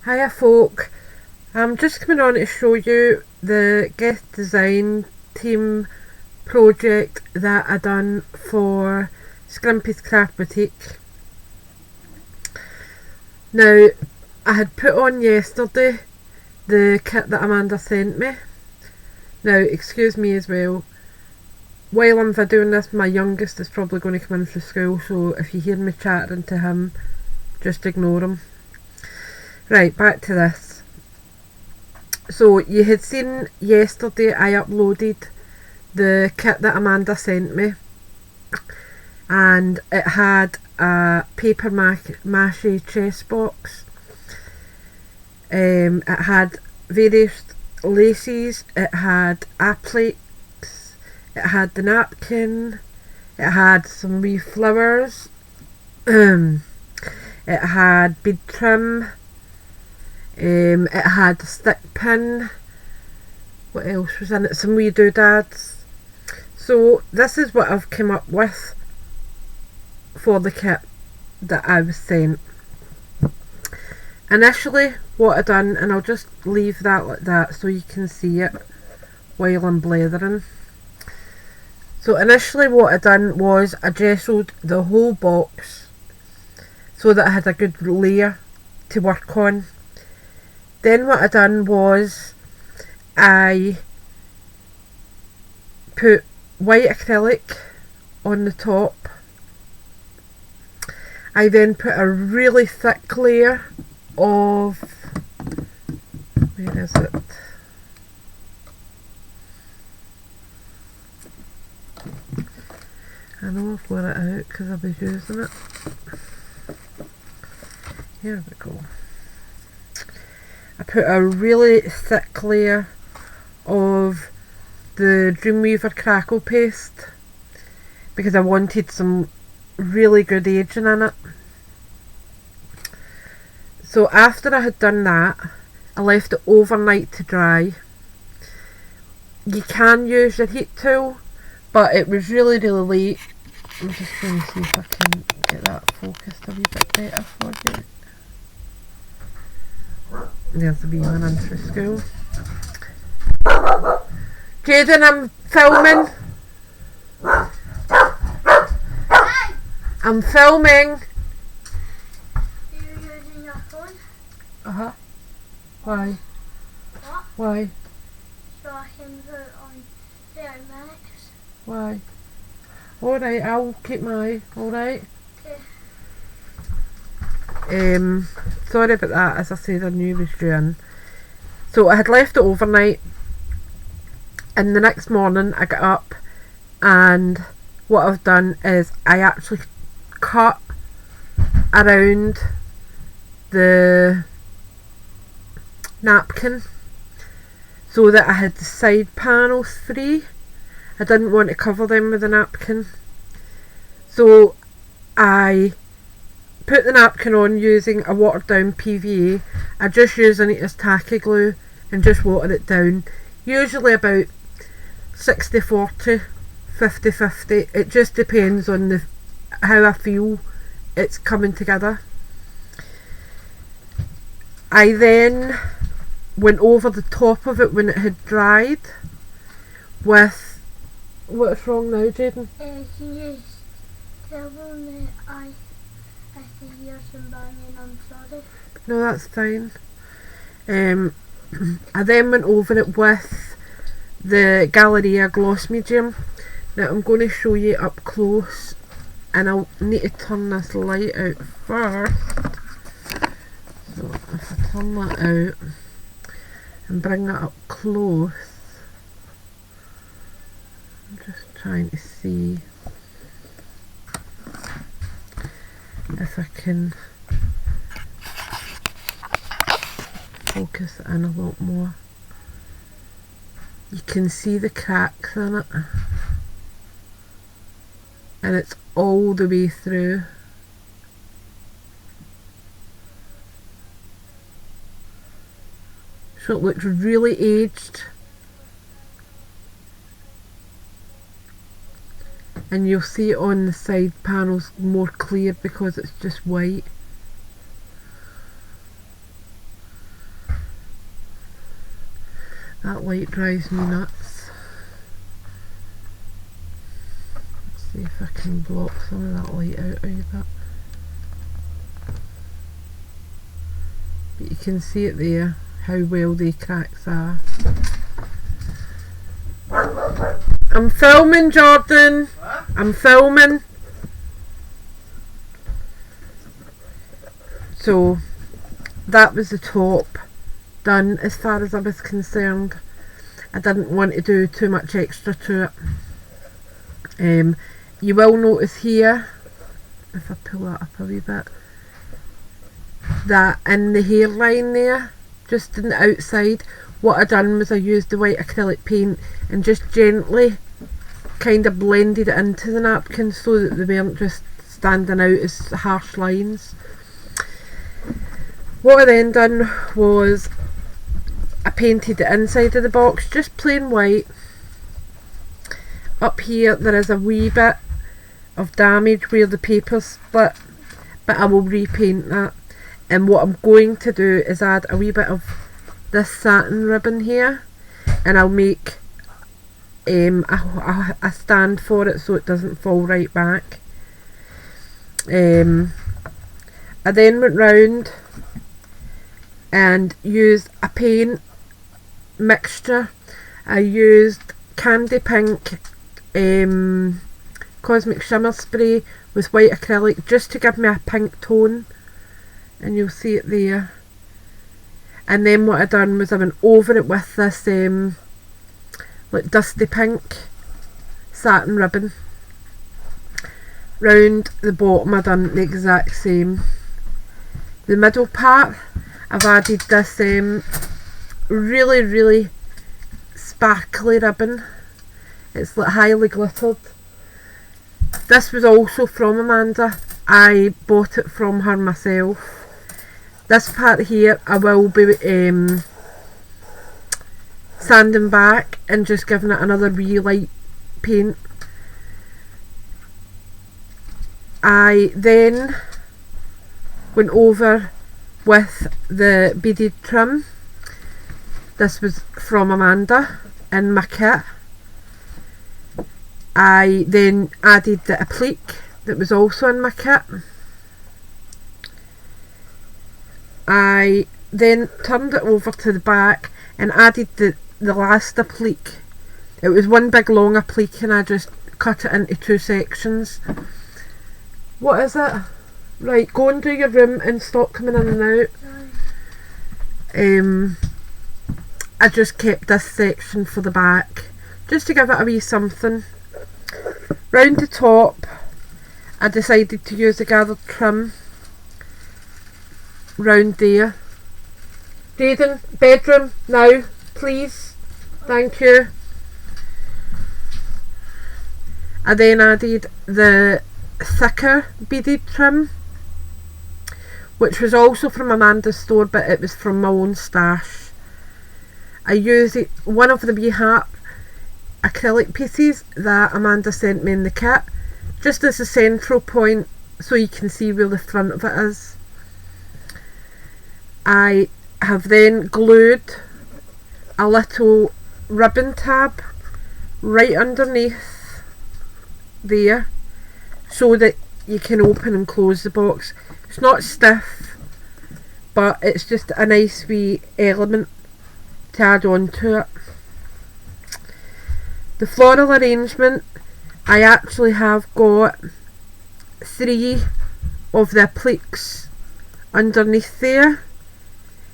Hiya folk, I'm just coming on to show you the guest design team project that I done for Scrimpy's Craft Boutique. Now, I had put on yesterday the kit that Amanda sent me. Now, excuse me as well, while I'm videoing this, my youngest is probably going to come in from school, so if you hear me chatting to him, just ignore him. Right, back to this. So you had seen yesterday I uploaded the kit that Amanda sent me, and it had a paper mache chest box. It had various laces, it had appliques, it had the napkin, it had some wee flowers, it had bead trim, it had a Stickpin. What else was in it? Some wee doodads. So this is what I've come up with for the kit that I was sent. Initially what I done, and I'll just leave that like that so you can see it while I'm blathering. So initially what I done was I gessoed the whole box so that I had a good layer to work on. Then what I done was I put white acrylic on the top. I then put a really thick layer of, where is it? I know I've got it out because I was using it. Here we go. I put a really thick layer of the Dreamweaver crackle paste because I wanted some really good aging in it. So after I had done that, I left it overnight to dry. You can use your heat tool, but it was really late. I'm just going to see if I can get that focused a wee bit better for you. There's the wee one in for school. Jaden, I'm filming. I'm filming. Are you using your phone? Uh-huh. Why? What? Why? So I can put it on 30 minutes. Why? Alright, I'll keep my eye. Alright? Okay. Sorry about that, as I said I knew it was due in. So I had left it overnight, and the next morning I got up, and what I've done is I actually cut around the napkin so that I had the side panels free. I didn't want to cover them with a napkin, so I put the napkin on using a watered down PVA. I just using it as tacky glue and just water it down, usually about 60-40, 50-50. It just depends on how I feel it's coming together. I then went over the top of it when it had dried with, what's wrong now, Jaden? Can you tell me I can hear some banging? I'm sorry. No, that's fine. I then went over it with the Galleria Gloss Medium. Now I'm going to show you up close, and I'll need to turn this light out first. So if I turn that out and bring that up close, I'm just trying to see if I can focus it in a lot more. You can see the cracks in it, and it's all the way through. So it looks really aged, and you'll see it on the side panels more clear because it's just white. That light drives me nuts. Let's see if I can block some of that light out a wee bit. But you can see it there, how well the cracks are. I'm filming, Jordan. What? I'm filming. So that was the top done as far as I was concerned. I didn't want to do too much extra to it. You will notice here, if I pull that up a wee bit, that in the hairline there, just in the outside, what I done was I used the white acrylic paint and just gently kind of blended it into the napkin so that they weren't just standing out as harsh lines. What I then done was I painted the inside of the box just plain white. Up here there is a wee bit of damage where the paper split, but I will repaint that. And what I'm going to do is add a wee bit of this satin ribbon here, and I'll make a stand for it so it doesn't fall right back. I then went round and used a paint mixture. I used candy pink cosmic shimmer spray with white acrylic just to give me a pink tone, and you'll see it there. And then what I done was I went over it with this like dusty pink satin ribbon. Round the bottom I done the exact same. The middle part I've added this really sparkly ribbon. It's like highly glittered. This was also from Amanda. I bought it from her myself. This part here I will be sanding back and just giving it another wee light paint. I then went over with the beaded trim. This was from Amanda in my kit. I then added the applique that was also in my kit. I then turned it over to the back and added the last applique. It was one big long applique and I just cut it into two sections. What is it? Right, go and do your room and stop coming in and out. I just kept this section for the back just to give it a wee something. Round the top I decided to use a gathered trim round there. Jaden, bedroom now please, thank you. I then added the thicker beaded trim, which was also from Amanda's store, but it was from my own stash. I used one of the wee heart acrylic pieces that Amanda sent me in the kit, just as a central point so you can see where the front of it is. I have then glued a little ribbon tab right underneath there so that you can open and close the box. It's not stiff, but it's just a nice wee element to add on to it. The floral arrangement, I actually have got 3 of the appliques underneath there,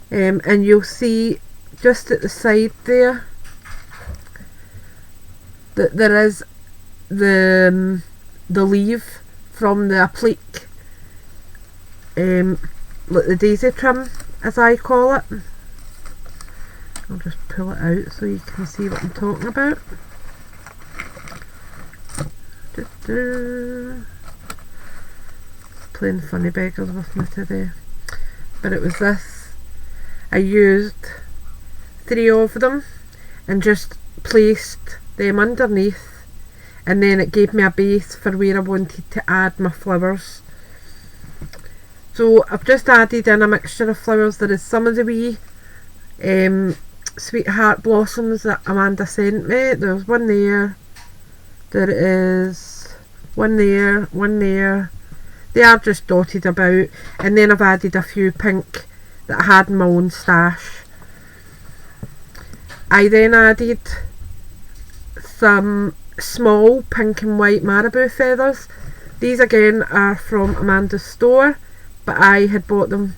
and you'll see just at the side there that there is the leaf from the applique, like the daisy trim as I call it. I'll just pull it out so you can see what I'm talking about. Playing funny beggars with me today. But it was this. I used 3 of them and just placed them underneath, and then it gave me a base for where I wanted to add my flowers. So I've just added in a mixture of flowers. There is some of the wee Sweetheart Blossoms that Amanda sent me. There's one there. There is one there, one there. They are just dotted about. And then I've added a few pink that I had in my own stash. I then added some small pink and white marabou feathers. These again are from Amanda's store, but I had bought them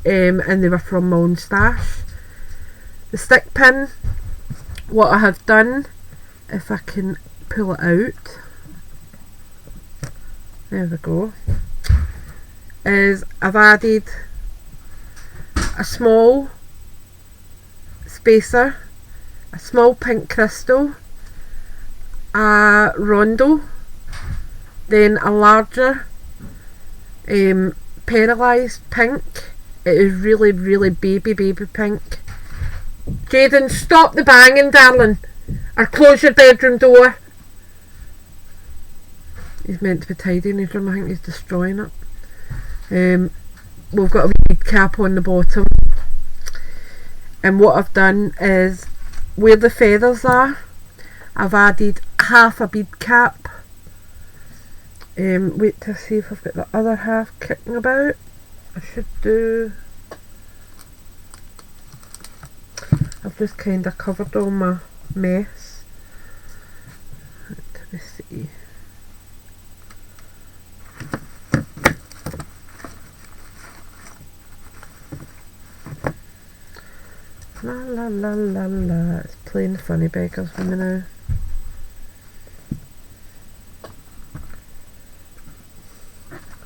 and they were from my own stash. The Stickpin, what I have done, if I can pull it out, there we go, is I've added a small spacer, a small pink crystal, a rondo, then a larger paralysed pink. It is really, really baby pink. Jaden, stop the banging, darling, or close your bedroom door. He's meant to be tidying his room. I think he's destroying it. We've got a bead cap on the bottom, and what I've done is where the feathers are, I've added half a bead cap. Wait to see if I've got the other half kicking about. I should do. I've just kind of covered all my mess. Let me see. La la la la la. It's playing funny beggars with me now.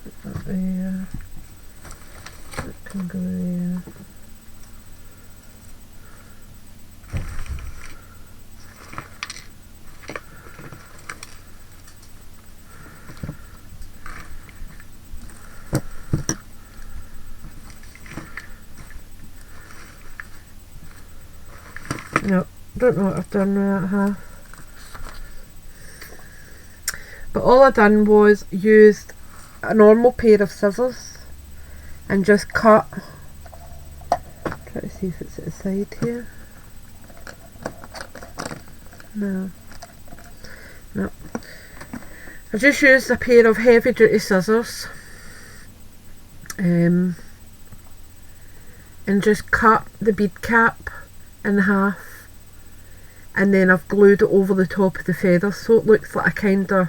Put that there. That can go there. No, don't know what I've done with that half. But all I done was used a normal pair of scissors and just cut. Try to see if it's at the side here. No. I just used a pair of heavy duty scissors and just cut the bead cap in half. And then I've glued it over the top of the feathers so it looks like a kind of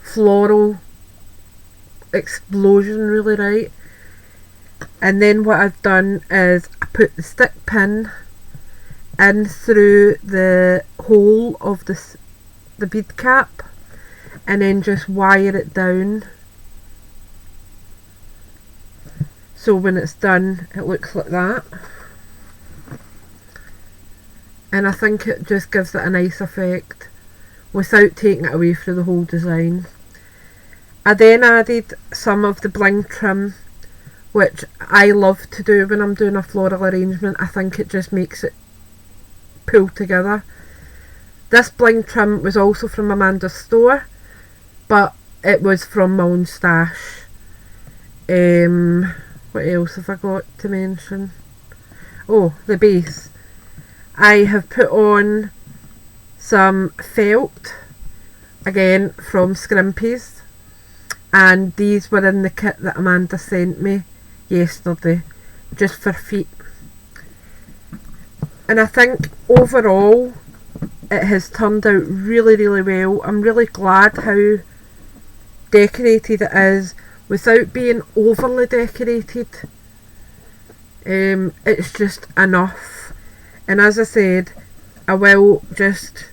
floral explosion, really, right? And then what I've done is I put the stick pin in through the hole of the bead cap and then just wire it down, so when it's done it looks like that. And I think it just gives it a nice effect without taking it away from the whole design. I then added some of the bling trim, which I love to do when I'm doing a floral arrangement. I think it just makes it pull together. This bling trim was also from Amanda's store, but it was from my own stash. What else have I got to mention? Oh, the base. I have put on some felt, again from Scrimpy's, and these were in the kit that Amanda sent me yesterday, just for feet. And I think overall it has turned out really, really well. I'm really glad how decorated it is without being overly decorated. It's just enough. And as I said, I will just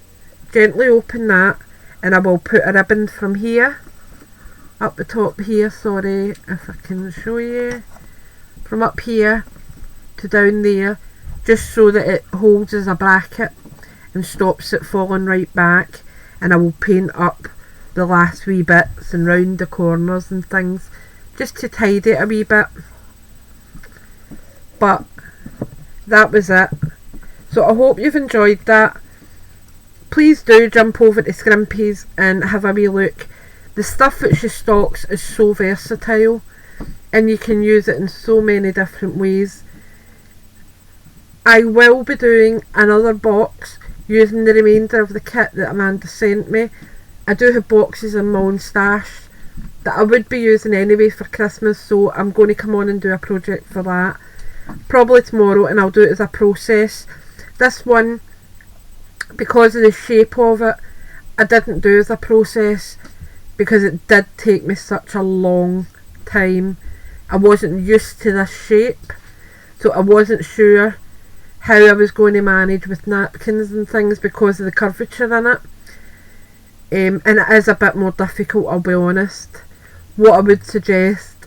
gently open that and I will put a ribbon from here, up the top here, sorry if I can show you, from up here to down there, just so that it holds as a bracket and stops it falling right back. And I will paint up the last wee bits and round the corners and things, just to tidy it a wee bit. But that was it. So I hope you've enjoyed that. Please do jump over to Scrimpy's and have a wee look. The stuff that she stocks is so versatile and you can use it in so many different ways. I will be doing another box using the remainder of the kit that Amanda sent me. I do have boxes in my own stash that I would be using anyway for Christmas, so I'm going to come on and do a project for that. Probably tomorrow, and I'll do it as a process. This one, because of the shape of it, I didn't do as a process because it did take me such a long time. I wasn't used to this shape, so I wasn't sure how I was going to manage with napkins and things because of the curvature in it. And it is a bit more difficult, I'll be honest. What I would suggest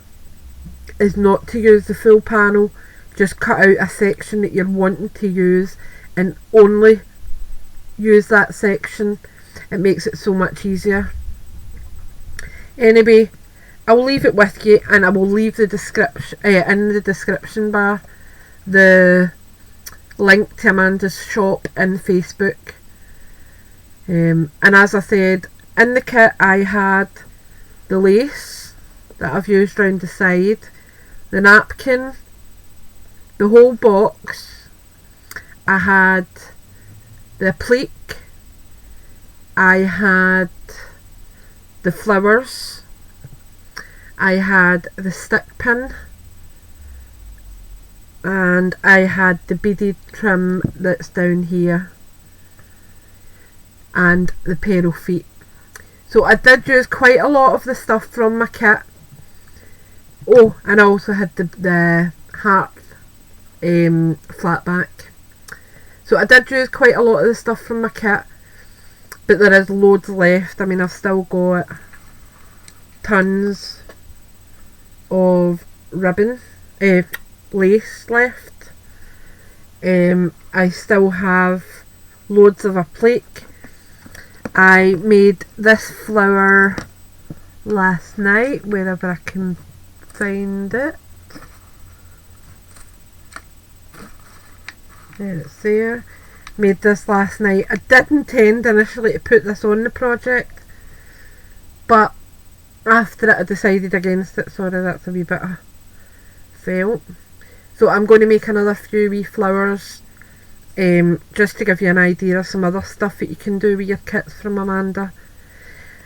is not to use the full panel. Just cut out a section that you're wanting to use and only use that section. It makes it so much easier. Anyway, I'll leave it with you, and I will leave the description in the description bar the link to Amanda's shop in Facebook. And as I said, in the kit I had the lace that I've used round the side, the napkin, the whole box. I had the applique, I had the flowers, I had the stickpin, and I had the beaded trim that's down here, and the pearl feet. So I did use quite a lot of the stuff from my kit. Oh, and I also had the heart flatback. So I did use quite a lot of the stuff from my kit, but there is loads left. I mean, I've still got tons of ribbon, lace left. I still have loads of applique. I made this flower last night, wherever I can find it. There, it's there. Made this last night. I did intend initially to put this on the project, but after it I decided against it. Sorry, that's a wee bit of felt. So I'm going to make another few wee flowers, just to give you an idea of some other stuff that you can do with your kits from Amanda.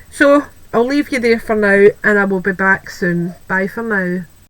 So I'll leave you there for now, and I will be back soon. Bye for now.